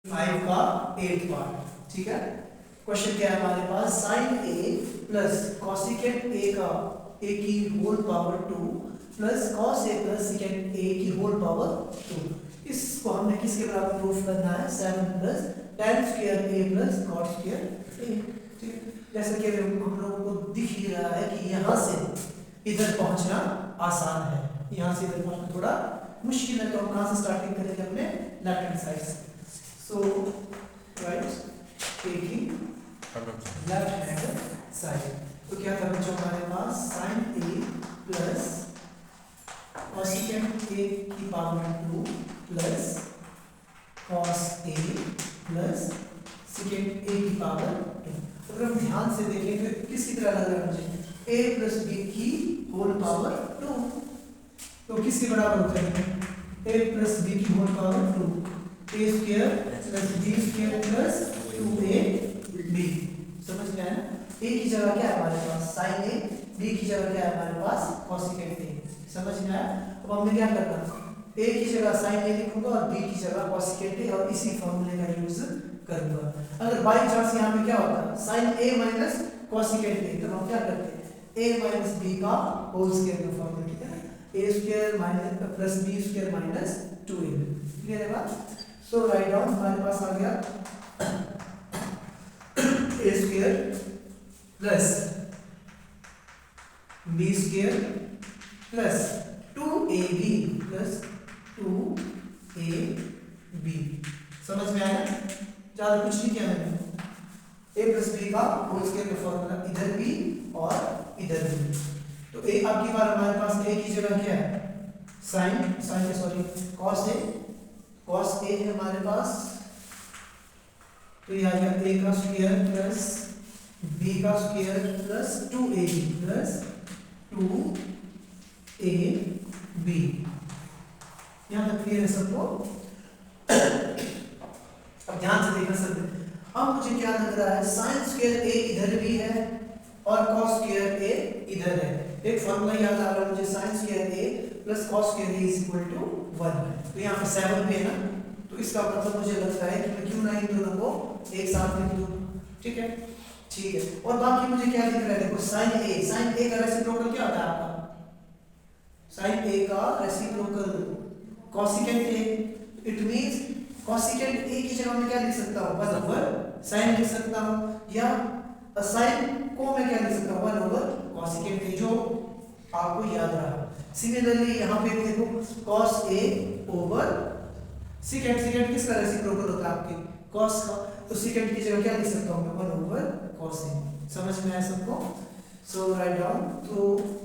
5 का 8th part. ठीक है, क्वेश्चन क्या है हमारे पास, साइन ए प्लस कॉसिकेट ए का ए की whole power 2 plus cos A plus secant ए की होल पावर 2। इसको हमने किसके बराबर प्रूफ करना है, 7 प्लस tan स्क्वायर ए प्लस cot स्क्वायर ए। ठीक है, जैसे कि हम लोगों को दिख ही रहा है कि यहाँ से इधर पहुंचना आसान है, यहाँ से इधर पहुंचना थोड़ा मुश्किल है। तो हम कहाँ से स्टार्टिंग करेंगे, अपने लेफ्ट हैंड साइड से। So right, taking left hand side, तो क्या था बच्चों हमारे पास, sin a plus cosecant a की power 2 plus cos a plus secant a की पावर 2। अगर हम ध्यान से देखें तो किसकी तरह लग रहा है मुझे, a प्लस b की होल पावर 2। तो किसके बराबर होता है, a प्लस b की whole power 2, a square plus b square plus 2ab। समझ में आया ना, a की जगह क्या है हमारे पास sin a, b की जगह क्या है हमारे पास cosecant a। समझ में आया। अब हमने क्या करना, a की जगह sin a लिखूंगा और b की जगह cosecant a, और इसी फॉर्मूले का यूज करूंगा। अगर बाई चांस यहाँ पे क्या होता है sin a minus cosecant a, तो हम क्या करते हैं a माइनस b का होल स्क्वायर का फॉर्मूला। ठीक है, a square minus plus b square minus 2ab। Clear है बात। सो राइट डाउन हमारे पास आ गया a square plus b square plus 2ab plus 2ab। समझ में आया, ज्यादा कुछ नहीं किया मैंने। a प्लस b का होल स्क्वायर का फॉर्मूला इधर भी और इधर भी। तो a अब की बार हमारे पास a की जगह क्या है, cos a, cos a है हमारे पास, तो ये आ गया a का स्क्वायर प्लस b का square plus 2ab plus 2ab। यहाँ तक क्लियर है सबको। अब ध्यान से देखना सब। अब मुझे क्या लग रहा है, sin स्क्वायर a इधर भी है और cos स्क्वायर a इधर है। एक फॉर्मूला याद आ रहा है मुझे, sin square a plus cos square a is equal to 1। तो यहाँ पे 7 पे है ना, तो इसका मतलब मुझे लगता है कि मैं क्यों ना इन दोनों को एक साथ लिख दूं। ठीक है, ठीक है। और बाकी मुझे क्या दिख रहा है, देखो sin a का रेसिप्रोकल क्या होता है आपका, sin a का reciprocal cosecant a। It means cosecant a की जगह मैं क्या लिख सकता हूँ, 1 ओवर sin लिख सकता हूँ, या sin को मैं क्या लिख सकता हूँ, 1 ओवर cosecant a, जो आपको याद रहा। सिमिलरली यहाँ पे भी देखो cos a ओवर secant किसका रेसिप्रोकल होता है आपके, cos का, तो secant की जगह क्या लिख सकता हूँ मैं, 1 ओवर cos a। समझ में आया सबको। सो राइट डाउन। तो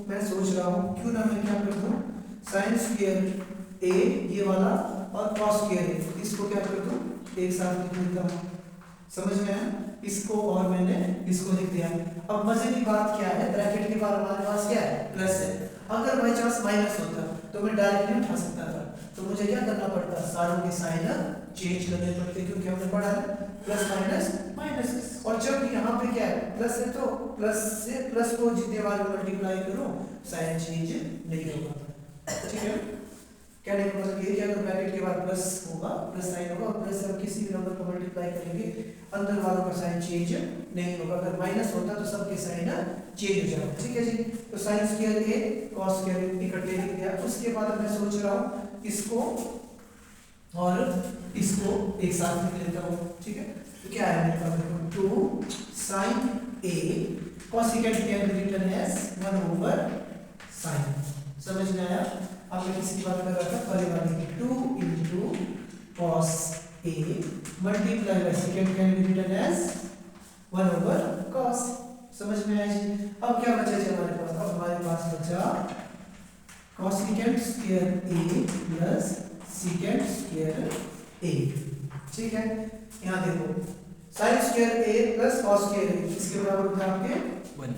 मैं सोच रहा हूँ क्यों ना मैं क्या कर दूँ, sin स्क्वायर a ये वाला और cos स्क्वायर a, इसको क्या कर दूँ, एक साथ लिख देता हूँ। समझ में आया, इसको और मैंने इसको लिख दिया। अब मजे की बात क्या है, ब्रैकेट के बाद हमारे पास क्या है, प्लस है। अगर बाई चांस माइनस होता तो मैं डायरेक्टली उठा सकता था, तो मुझे क्या करना पड़ता, सारों के साइन चेंज करने पड़ते, क्योंकि हमने पढ़ा है प्लस माइनस माइनस। और जब यहाँ पे क्या है प्लस है, तो प्लस से प्लस को जितने बार मल्टीप्लाई करो साइन चेंज नहीं होगा। ठीक है, कहने का मतलब ये कि अगर ब्रैकेट के बाद प्लस होगा, प्लस साइन होगा, और प्लस से हम किसी भी नंबर को मल्टीप्लाई करेंगे अंदर वालों का साइन चेंज नहीं होगा। अगर माइनस होता तो सबके साइन चेंज हो जाएगा। ठीक है जी, तो sine square a cos square इकट्ठे लिख दिया। उसके बाद मैं सोच रहा हूँ इसको और इसको एक साथ लिख लेता हूँ। ठीक है, तो क्या है मेरे पास, देखो 2 sin a cosecant can be written as 1 over sin। समझ में आया। अब मैं किसकी बात कर रहा था, पहले वाली 2 into cos a multiply by secant can be written as 1 over cos। समझ में आया जी। अब क्या बचा जी हमारे पास, अब हमारे पास बचा cosecant square a plus secant square a। ठीक है, यहाँ देखो sin square a plus cos square a किसके बराबर होता है आपके, 1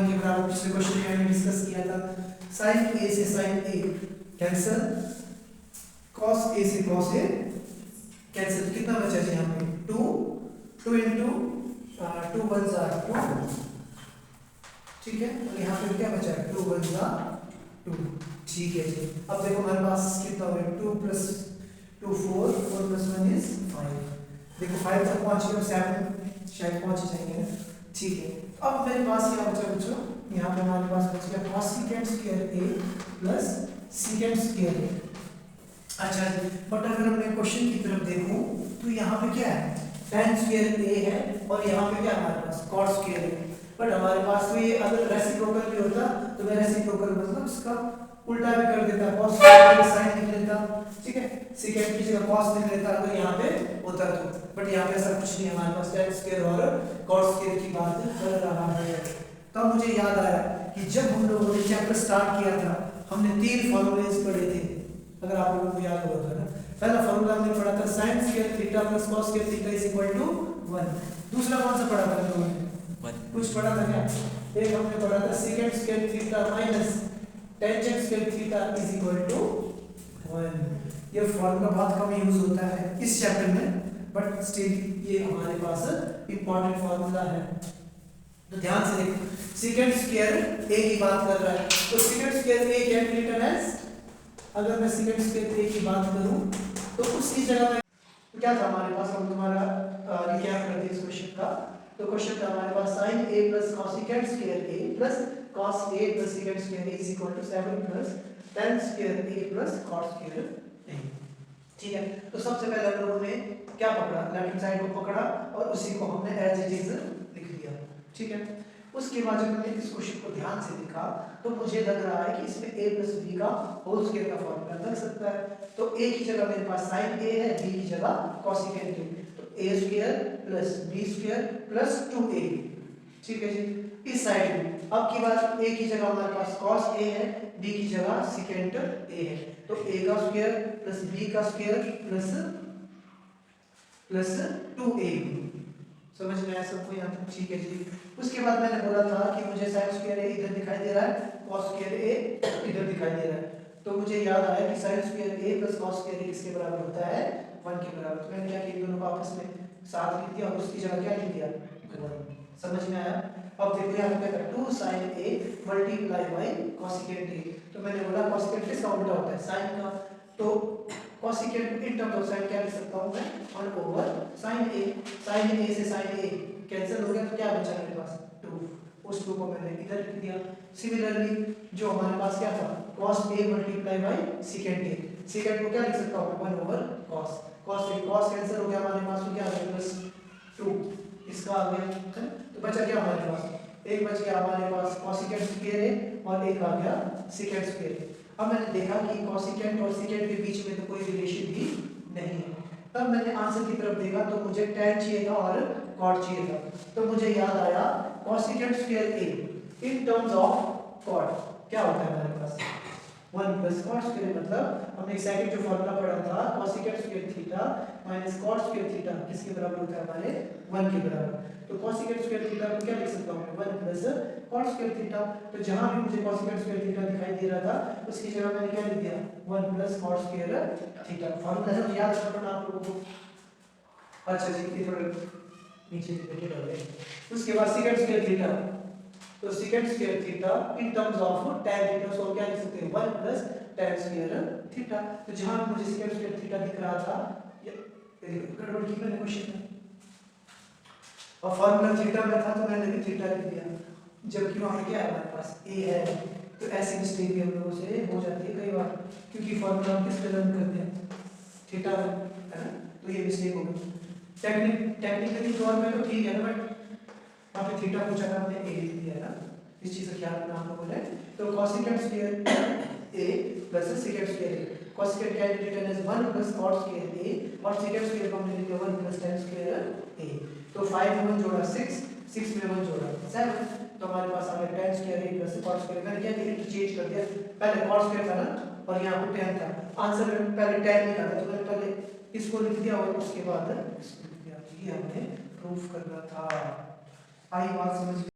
के बराबर। पिछले क्वेश्चन में हमने डिस्कस किया था, sin a से sin a cancel, cos a से cos a कैंसिल। कितना बचा जी यहाँ पे, 2 into 2 1 2। ठीक है, और यहाँ पे क्या बचा है, 2 1 2। ठीक है जी। अब देखो हमारे पास कितना हो गया, 2 + 2 4 4 + 1 is 5। देखो 5 तक पहुंच गए, 7 शायद पहुंच ही जाएंगे ना। ठीक है, अब मेरे पास क्या बचा बच्चों, यहाँ पे हमारे पास बच गया cos secant square a plus secant square a। अच्छा जी, बट अगर मैं क्वेश्चन की तरफ देखूं तो यहाँ पे क्या है, tan स्क्वायर a है और यहाँ पे क्या हमारे पास cos स्क्वायर a। बट हमारे पास तो ये अगर रेसिप्रोकल भी होता तो मैं रेसिप्रोकल मतलब इसका उल्टा भी कर देता, cos स्क्वायर a sin लिख लेता, ठीक है, secant की जगह cos लिख लेता अगर यहाँ पे होता तो। बट यहाँ पे ऐसा कुछ नहीं है, हमारे पास tan स्क्वायर और cos स्क्वायर की बात कर रहा है। तब मुझे याद आया कि जब हम लोगों ने चैप्टर स्टार्ट किया था हमने 3 फॉर्मूलेज पढ़े थे, अगर आप लोगों को याद होगा तो ना। पहला फॉर्मूला हमने पढ़ा था sin square theta plus cos square theta is equal to 1। दूसरा कौन सा पढ़ा था हम लोगों ने, कुछ पढ़ा था क्या, एक हमने पढ़ा था secant square theta minus tangent square theta is equal to 1। ये फॉर्मूला बहुत कम यूज होता है इस चैप्टर में, बट स्टिल ये हमारे पास इंपॉर्टेंट फॉर्मूला है। तो ध्यान से देखो, secant स्क्वायर a की बात कर रहा है तो secant square a can be written as, अगर मैं secant स्क्वायर a की बात करूं तो उसकी जगह में क्या था हमारे पास, हम तुम्हारा रिकैप करते हैं इस क्वेश्चन का। तो क्वेश्चन था हमारे पास sin a plus cos secant square a plus cos a plus secant square a is equal to 7 plus tan square a plus cos square a। ठीक है, तो सबसे पहले हम लोगों ने क्या पकड़ा, लेफ्ट हैंड साइड को पकड़ा और उसी को हमने एज इट इज लिख दिया। ठीक है, उसके बाद जब मैंने इस क्वेश्चन को ध्यान से देखा तो मुझे लग रहा है कि इसमें a प्लस b का होल स्क्वायर का फॉर्मूला लग सकता है। तो a की जगह मेरे पास sin a है, b की जगह cos secant a, तो a square plus b square plus 2a। ठीक है जी, इस साइड में अब की बात a की जगह हमारे पास cos a है, b की जगह secant a है, तो a का स्क्वायर प्लस b का स्क्वायर प्लस 2a। समझ में आया सबको यहाँ तक? ठीक है जी। उसके बाद मैंने बोला था कि मुझे sin स्क्वायर a इधर दिखाई दे रहा है, cos स्क्वायर a इधर दिखाई दे रहा है, तो मुझे याद आया कि sin square a plus cos square a किसके बराबर होता है, 1 के बराबर। तो मैंने क्या किया, दोनों को आपस में साथ लिख दिया और उसकी जगह क्या लिख दिया, 1। समझ में आया? अब देखो यहाँ पे क्या 2 sin a multiply bye cos secant a, तो मैंने बोला cos secant किसका उल्टा होता है, sin का, तो cos secant in terms of sin क्या लिख सकता हूँ मैं, 1 over sin a। sin a से sin a कैंसिल हो गया तो क्या बचा मेरे पास, 2, उस 2 को मैंने इधर लिख दिया। सिमिलरली जो हमारे पास क्या था, cos a multiply by secant a, secant को क्या लिख सकता हूँ, 1 ओवर cos, cos कैंसिल हो गया हमारे पास, तो क्या आ गया प्लस 2, इसका आ गया है। तो बचा क्या हमारे पास, एक बच गया हमारे पास cos secant स्क्वायर a और एक आ गया secant स्क्वायर a। अब मैंने देखा कि cos secant और secant के बीच में तो कोई रिलेशन भी नहीं है, तब मैंने आंसर की तरफ देखा तो मुझे tan चाहिए था और cot चाहिए था, तो मुझे याद आया cos secant square a in terms of cot क्या होता है हमारे पास, 1 प्लस cot स्क्वायर, मतलब हमने सेकंड जो फॉर्मूला पढ़ा था cos secant square theta minus cot square theta किसके बराबर होता है हमारे, 1 के बराबर। तो cos secant स्क्वायर थीटा को क्या लिख सकता हूं मैं, 1 प्लस cot स्क्वायर थीटा। तो जहां भी मुझे cos secant स्क्वायर थीटा दिखाई दे रहा था उसकी जगह मैंने क्या लिख दिया, 1 plus cot square theta. Formula है याद रखना आप लोगों को। अच्छा जी, ये थोड़ा नीचे डिबेटेड हो गए। उसके बाद secant स्क्वायर थीटा, तो secant square theta in terms of tan theta, so क्या लिख सकते हैं, 1 प्लस tan स्क्वायर थीटा। तो जहां मुझे secant स्क्वायर थीटा दिख रहा था, ये गड़बड़ की मैंने क्वेश्चन में, और फॉर्मूला थीटा में था तो मैंने भी थीटा लिख दिया, जबकि वहां पे क्या है हमारे पास a है। तो ऐसी मिस्टेक भी हम लोगों से हो जाती है कई बार, क्योंकि फॉर्मूला हम किस पे रन करते हैं, थीटा में, है ना, तो ये मिस्टेक हो गई। टेक्निकली तौर पे तो ठीक है ना, बट वहां पे थीटा पूछा था हमने a लिख दिया है ना, इस चीज का ख्याल रखना आप लोगों ने। तो cos secant square a plus secant square a, cos secant क्या written as 1 plus cot square a और secant स्क्वायर को हमने लिखा 1 प्लस tan स्क्वायर a। तो 5 में 1 जोड़ा 6, 6 में 1 जोड़ा 7, तो हमारे पास आ गया tan square a plus cot square. मैंने क्या किया, इंटरचेंज कर दिया, पहले cot स्क्वायर था ना और यहां पे tan था, आंसर में पहले tan लिखा था, तो मैंने पहले इसको लिख दिया और उसके बाद इसको लिख दिया। ये हमने प्रूफ करना था। आई बात समझ